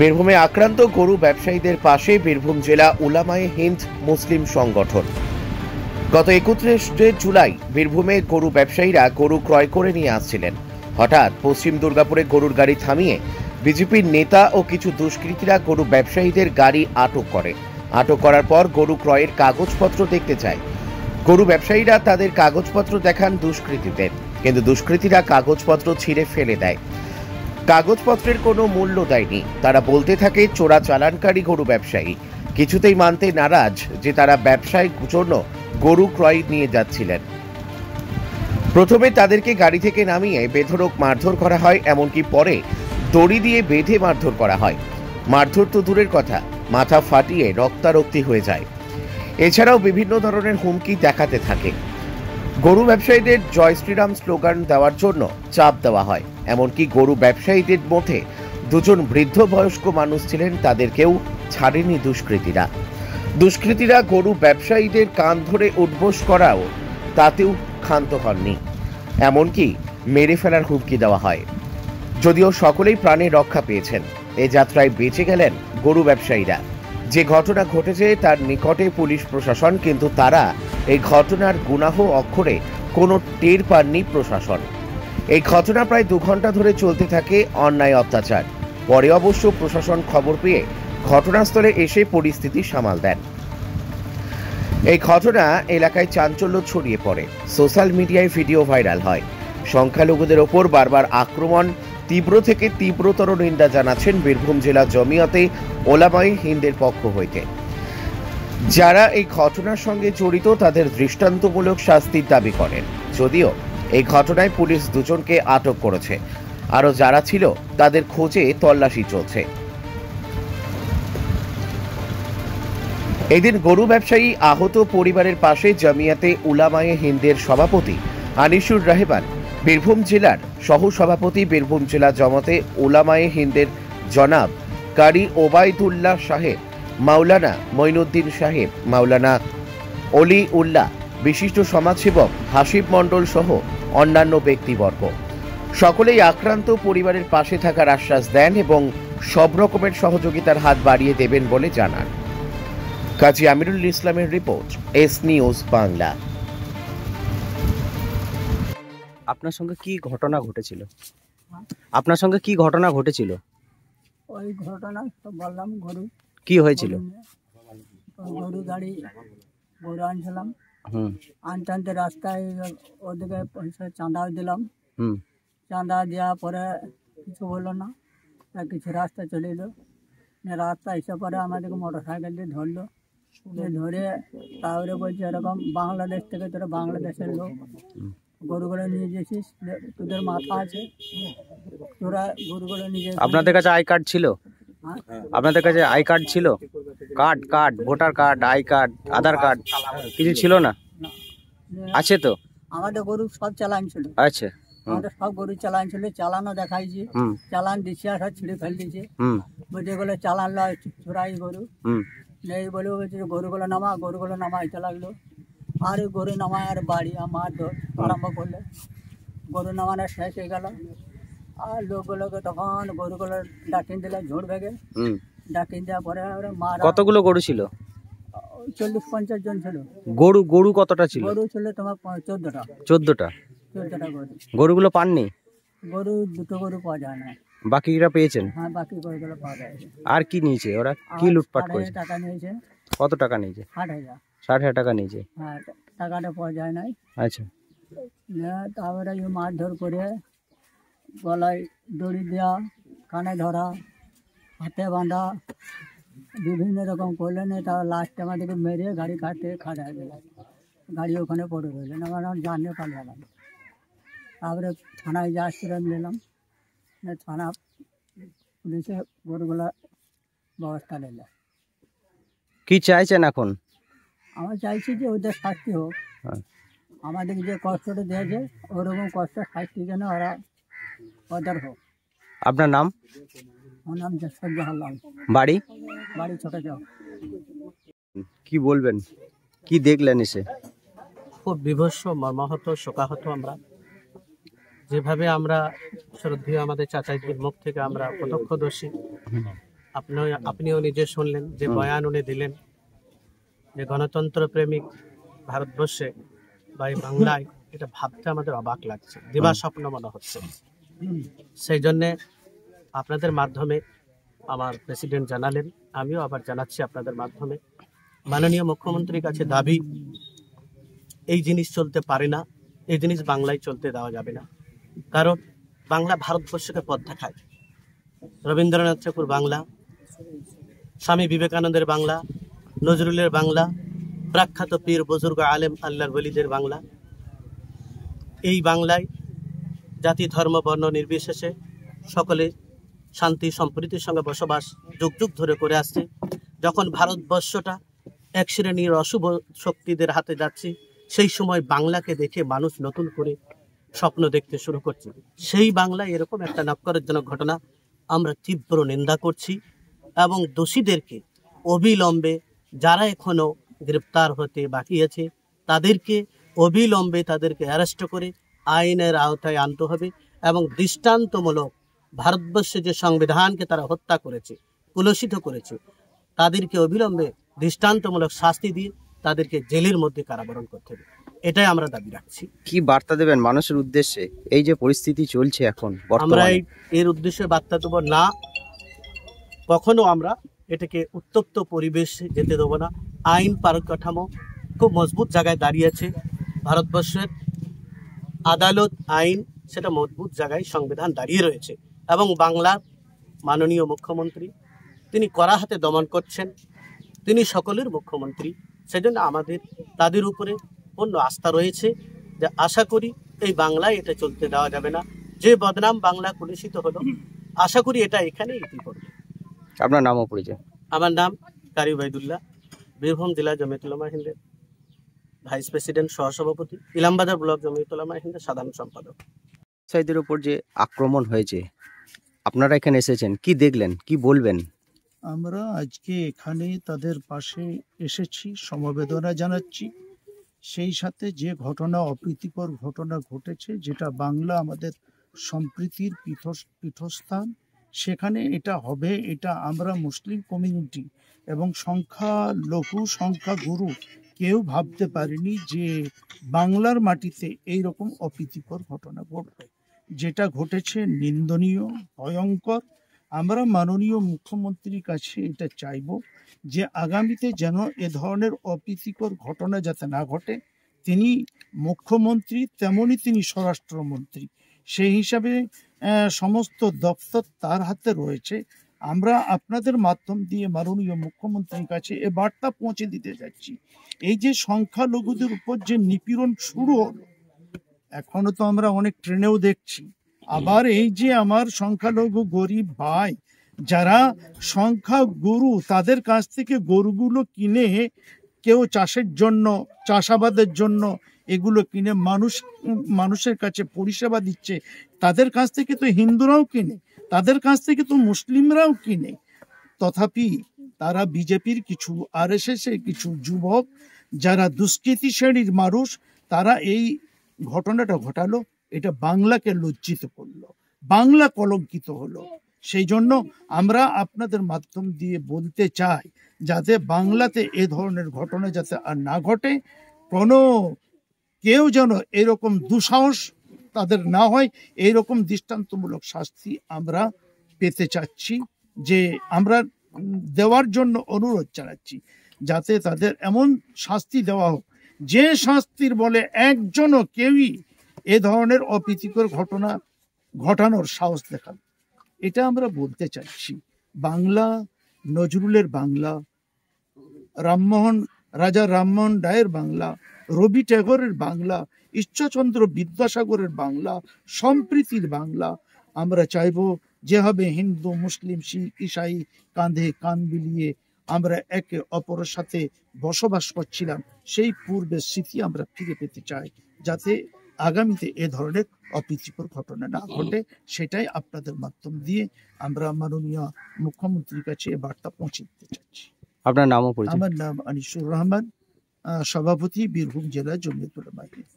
বীরভূমে আক্রান্ত গরু ব্যবসায়ীদের পাশে বীরভূম জেলা উলামায়ে হিন্দ মুসলিম সংগঠন। গত 31 জুলাই বীরভূমে গরু ব্যবসায়ীরা গরু ক্রয় করে নিয়ে আসছিলেন। হঠাৎ পশ্চিম দুর্গাপুরে গরুর গাড়ি থামিয়ে বিজেপির নেতা ও কিছু দুষ্কৃতীরা গরু ব্যবসায়ীদের গাড়ি আটক করে। আটক করার পর গরু ক্রয়ের কাগজপত্র দেখতে চায়। গরু ব্যবসায়ীরা তাদের কাগজপত্র দেখান দুষ্কৃতীদের, কিন্তু দুষ্কৃতীরা কাগজপত্র ছিঁড়ে ফেলে দেয়। কাগজপত্রের কোনো মূল্য দেয়নি। তারা বলতে থাকে চোরা চালানকারী গরু ব্যবসায়ী। কিছুতেই মানতে নারাজ যে তারা ব্যবসায় জন্য গরু ক্রয় নিয়ে যাচ্ছিলেন। প্রথমে তাদেরকে গাড়ি থেকে নামিয়ে বেধড়ক মারধর করা হয়, এমনকি পরে দড়ি দিয়ে বেঁধে মারধর করা হয়। মারধর তো দূরের কথা, মাথা ফাটিয়ে রক্তারক্তি হয়ে যায়। এছাড়াও বিভিন্ন ধরনের হুমকি দেখাতে থাকে। গরু ব্যবসায়ীদের জয় শ্রীরাম স্লোগান দেওয়ার জন্য চাপ দেওয়া হয়। এমনকি গরু ব্যবসায়ীদের মধ্যে দুজন বৃদ্ধ বয়স্ক মানুষ ছিলেন, তাদেরকেও ছাড়েনি দুষ্কৃতীরা। দুষ্কৃতীরা গরু ব্যবসায়ীদের কান ধরে উঠবোস করাও তাতেও ক্ষান্ত হননি, এমনকি মেরে ফেলার হুমকি দেওয়া হয়। যদিও সকলেই প্রাণে রক্ষা পেয়েছেন, এ যাত্রায় বেঁচে গেলেন গরু ব্যবসায়ীরা। যে ঘটনা ঘটেছে তার নিকটে পুলিশ প্রশাসন, কিন্তু তারা এই ঘটনার গুনাহ অক্ষরে কোনো টের পাননি প্রশাসন। এই ঘটনা প্রায় 2 ঘন্টা ধরে চলতে থাকে অন্যায় অত্যাচার। পরে অবশ্য প্রশাসন খবর পেয়ে ঘটনাস্থলে এসে পরিস্থিতি সামাল দেন। এই ঘটনা এলাকায় চাঞ্চল্য ছড়িয়ে পড়ে। সোশ্যাল মিডিয়ায় ভিডিও ভাইরাল হয়। সংখ্যালঘুদের ওপর বারবার আক্রমণ, তীব্র থেকে তীব্রতর নিন্দা জানাচ্ছেন বীরভূম জেলা জমিয়তে ওলামায়ে হিন্দের পক্ষ হইতে। যারা এই ঘটনার সঙ্গে জড়িত তাদের দৃষ্টান্তমূলক শাস্তির দাবি করেন। যদিও এই ঘটনায় পুলিশ 2 জনকে আটক করেছে, আরও যারা ছিল তাদের খোঁজে তল্লাশি চলছে। এদিন গরু ব্যবসায়ী আহত পরিবারের পাশে জমিয়তে উলামায়ে হিন্দের সভাপতি আনিসুর রহমান, বীরভূম জেলার সহ সভাপতি বীরভূম জেলা জমাতে উলামায়ে হিন্দের জনাব কারি ওবায়দুল্লাহ সাহেব, মাওলানা মঈনুদ্দিন সাহেব, মাওলানা অলি উল্লাহ, বিশিষ্ট সমাজসেবক হাসিব মণ্ডল সহ অন্যান্য ব্যক্তিবর্গ সকলেই আক্রান্ত পরিবারের পাশে থাকার আশ্বাস দেন এবং সব রকমের সহযোগিতার হাত বাড়িয়ে দেবেন বলে জানান। কাজী আমিরুল ইসলামের রিপোর্ট, এস নিউজ বাংলা। আপনার সঙ্গে কি ঘটনা ঘটেছিল? আপনার সঙ্গে কি ঘটনা ঘটেছিল? ওই ঘটনা তো বললাম, গরু কি হয়েছিল? গরু গাড়ি গরু আনছিলাম, আনতে আনতে রাস্তায় ওদিকে পয়সা চাঁদাও দিলাম। চাঁদা দেওয়ার পরে কিছু হলো না, কিছু রাস্তা চলে এলো। রাস্তা এসে পরে আমাদেরকে মোটর সাইকেল দিয়ে ধরলো। ধরে তারপরে বলছে এরকম বাংলাদেশ থেকে তোরা বাংলাদেশের লোক, গরুগুলো নিয়ে গেছিস, তোদের মাথা আছে, তোরা গরুগুলো নিয়ে। আপনাদের কাছে আই কার্ড ছিল? আপনাদের কাছে আই কার্ড ছিল? Card voter card, I card, Aadhaar card কিছু ছিল না? আছে তো? আমাদের গরু সব চালান ছিল। আচ্ছা, আমাদের সব গরু চালান ছিল, চালানো দেখাইছি, চালান দিচ্ছে আর সব ছিঁড়ে ফেল দিচ্ছে। বলছে এগুলো চালান লয়, চোরাই গরু নেই বলে বলছে গরুগুলো নামাইতে লাগলো। আর গরু নামায় আর বাড়ি আমার আরম্ভ করলো। গরু নামানো শেষ হয়ে গেল, আর লোকগুলোকে তখন গরুগুলো ডাকিয়ে দিল ঝোড় ভেগে। ডাকিয়ে দেওয়ার পরে কতগুলো গরু ছিল? 40-50 জন ছিল। গরু কতটা ছিল? গরু ছিল তোমার 14টা। 14টা গরু। গরুগুলো পাননি? গরু 2টো গরু পাওয়া যায় না। বাকিরা পেয়েছেন? হ্যাঁ, বাকি গরুগুলো পাওয়া যায়। আর কি নিয়েছে ওরা? কি লুটপাট করেছে? টাকা নিয়েছে। কত টাকা নিয়েছে? 60,000 টাকা নিয়েছে। হ্যাঁ, টাকাটা পাওয়া যায় নাই। আচ্ছা, তারপরে মারধর করে গলায় দড়ি দেওয়া, কানে ধরা, হাতে বাঁধা, বিভিন্ন রকম করলেন। তা লাস্টে আমাদেরকে মেরে গাড়ি খাটায় দিল। গাড়ি ওখানে পড়ে রইলেন, আমার জানিয়ে পালালাম। তারপরে থানায় যা আশ্রয় নিলাম, থানা পুলিশে গরুগুলা ব্যবস্থা নিল। কি চাইছেন এখন? আমরা চাইছি যে ওদের শাস্তি হোক। আমাদের যে কষ্টটা দিয়েছে ওরকম কষ্ট শাস্তি যেন ওদের হোক। আপনার নাম? আমার নাম সজ্জাহাল্লাল। বাড়ি ছোট চক। কি বলবেন, কি দেখলেন এসে? খুব বিভৎস, মর্মাহত, শোকাহত। আমরা যেভাবে আমরা শ্রদ্ধেয় আমাদের চাচাজির মুখ থেকে আমরা প্রত্যক্ষদর্শী, আপনিও নিজে শুনলেন যে বয়ান উনি দিলেন যে গণতন্ত্র প্রেমিক ভারতবর্ষে বা এই বাংলায়, এটা ভাবতে আমাদের অবাক লাগছে, দিবা স্বপ্ন মনে হচ্ছে। সেই জন্যে আপনাদের মাধ্যমে আমার প্রেসিডেন্ট জানালেন, আমিও আবার জানাচ্ছি আপনাদের মাধ্যমে, মাননীয় মুখ্যমন্ত্রীর কাছে দাবি, এই জিনিস চলতে পারে না, এই জিনিস বাংলায় চলতে দেওয়া যাবে না। কারণ বাংলা ভারতবর্ষকে পথ দেখায়। রবীন্দ্রনাথ ঠাকুর বাংলা, স্বামী বিবেকানন্দের বাংলা, নজরুলের বাংলা, প্রখ্যাত পীর বুজুর্গ আলেম আল্লাহর ওলিদের বাংলা। এই বাংলায় জাতি ধর্ম বর্ণ নির্বিশেষে সকলে শান্তি সম্প্রীতির সঙ্গে বসবাস যুগ যুগ ধরে করে আসছে। যখন ভারতবর্ষটা এক শ্রেণীর অশুভ শক্তিদের হাতে যাচ্ছে, সেই সময় বাংলাকে দেখে মানুষ নতুন করে স্বপ্ন দেখতে শুরু করছে। সেই বাংলায় এরকম একটা নক্কারজনক ঘটনা আমরা তীব্র নিন্দা করছি এবং দোষীদেরকে অবিলম্বে, যারা এখনো গ্রেপ্তার হতে বাকি আছে, তাদেরকে অবিলম্বে তাদেরকে অ্যারেস্ট করে আইনের আওতায় আনতে হবে এবং দৃষ্টান্তমূলক ভারতবর্ষে যে সংবিধানকে তারা হত্যা করেছে, কুলসিত করেছে, তাদেরকে অবিলম্বে দৃষ্টান্তমূলক শাস্তি দিয়ে তাদেরকে জেলের মধ্যে কারাবরণ করতে হবে। এটাই আমরা দাবি রাখছি। কি বার্তা দেবেন মানুষের উদ্দেশ্যে? এই যে পরিস্থিতি চলছে এখন আমরা এর উদ্দেশ্যে বার্তা দেবো না, কখনো আমরা এটাকে উত্তপ্ত পরিবেশে যেতে দেবো না। আইন পরিকাঠামো খুব মজবুত জায়গায় দাঁড়িয়েছে। ভারতবর্ষের আদালত, আইন সেটা মজবুত জায়গায় সংবিধান দাঁড়িয়ে রয়েছে এবং বাংলার মাননীয় মুখ্যমন্ত্রী তিনি কড়া হাতে দমন করছেন। তিনি সকলের মুখ্যমন্ত্রী, সেজন্য আমাদের তাদের উপরে পূর্ণ আস্থা রয়েছে যে আশা করি এই বাংলায় এটা চলতে দেওয়া যাবে না। যে বদনাম বাংলা কুলসিত হলো, আশা করি এটা এখানে ইতি করবে। আপনার নাম ও পরিচয়? আমার নাম কারি ওবায়দুল্লাহ, বীরভূম জেলা জমিয়ত উলামা হিন্দের ভাইস প্রেসিডেন্ট, সহসভাপতি, ইলামবাজার ব্লক জমিয়ত উলামা হিন্দের সাধারণ সম্পাদক। ব্যবসায়ীদের উপর যে আক্রমণ হয়েছে, আপনারা এখানে এসেছেন, কি দেখলেন, কি বলবেন? আমরা আজকে এখানে তাদের পাশে এসেছি, সমবেদনা জানাচ্ছি। সেই সাথে যে ঘটনা, অপ্রীতিকর ঘটনা ঘটেছে, যেটা বাংলা আমাদের সম্প্রীতির পীঠস্থান, সেখানে এটা হবে, এটা আমরা মুসলিম কমিউনিটি এবং সংখ্যালঘু সংখ্যাগুরু কেউ ভাবতে পারিনি যে বাংলার মাটিতে এইরকম অপ্রীতিকর ঘটনা ঘটবে। যেটা ঘটেছে নিন্দনীয়, ভয়ঙ্কর। আমরা মাননীয় মুখ্যমন্ত্রীর কাছে এটা চাইব যে আগামীতে যেন এ ধরনের অপ্রীতিকর ঘটনা যাতে না ঘটে। তিনি মুখ্যমন্ত্রী, তেমনই তিনি স্বরাষ্ট্রমন্ত্রী, সেই হিসাবে সমস্ত দপ্তর তার হাতে রয়েছে। আমরা আপনাদের মাধ্যম দিয়ে মাননীয় মুখ্যমন্ত্রীর কাছে এ বার্তা পৌঁছে দিতে যাচ্ছি, এই যে সংখ্যালঘুদের উপর যে নিপীড়ন শুরু হলো, এখনো তো আমরা অনেক ট্রেনেও দেখছি, আবার এই যে আমার সংখ্যালঘু গরিব ভাই যারা সংখ্যাগুরু, তাদের কাছ থেকে গরুগুলো কিনে, কেউ চাষের জন্য, চাষাবাদের জন্য এগুলো কিনে মানুষের কাছে পরিষেবা দিচ্ছে, তাদের কাছ থেকে তো হিন্দুরাও কিনে, তাদের কাছ থেকে তো মুসলিমরাও কিনে। তথাপি তারা বিজেপির কিছু, RSS এর কিছু যুবক যারা দুষ্কৃতী শ্রেণীর মানুষ, তারা এই ঘটনাটা ঘটালো। এটা বাংলাকে লজ্জিত করলো, বাংলা কলঙ্কিত হলো। সেই জন্য আমরা আপনাদের মাধ্যম দিয়ে বলতে চাই যাতে বাংলাতে এ ধরনের ঘটনা যাতে আর না ঘটে, কোনো কেউ যেন এরকম দুঃসাহস তাদের না হয়, এইরকম দৃষ্টান্তমূলক শাস্তি আমরা পেতে চাচ্ছি, যে আমরা দেওয়ার জন্য অনুরোধ জানাচ্ছি যাতে তাদের এমন শাস্তি দেওয়া হোক যে শাস্তির বলে একজনও কেউই এ ধরনের অপ্রীতিকর ঘটনা ঘটানোর সাহস দেখান। এটা আমরা বলতে চাচ্ছি। বাংলা নজরুলের বাংলা, রাজা রামমোহন রায়ের বাংলা, রবি ট্যাগরের বাংলা, ঈশ্বরচন্দ্র বিদ্যাসাগরের বাংলা, সম্প্রীতির বাংলা। আমরা চাইব যেভাবে হিন্দু, মুসলিম, শিখ, ইসাই কাঁধে কাঁধ মিলিয়ে আমরা একে অপরের সাথে বসবাস করছিলাম, সেই পূর্বের স্মৃতি আমরা ফিরে পেতে চাই, যাতে আগামীতে এ ধরনের অপ্রীতিকর ঘটনা না ঘটে। সেটাই আপনাদের মাধ্যম দিয়ে আমরা মাননীয় মুখ্যমন্ত্রীর কাছে এ বার্তা পৌঁছে দিতে চাচ্ছি। আপনার নাম ও পরিচয়? আমার নাম আনিসুর রহমান, সভাপতি, বীরভূম জেলা জমিয়ত উলামা হিন্দ।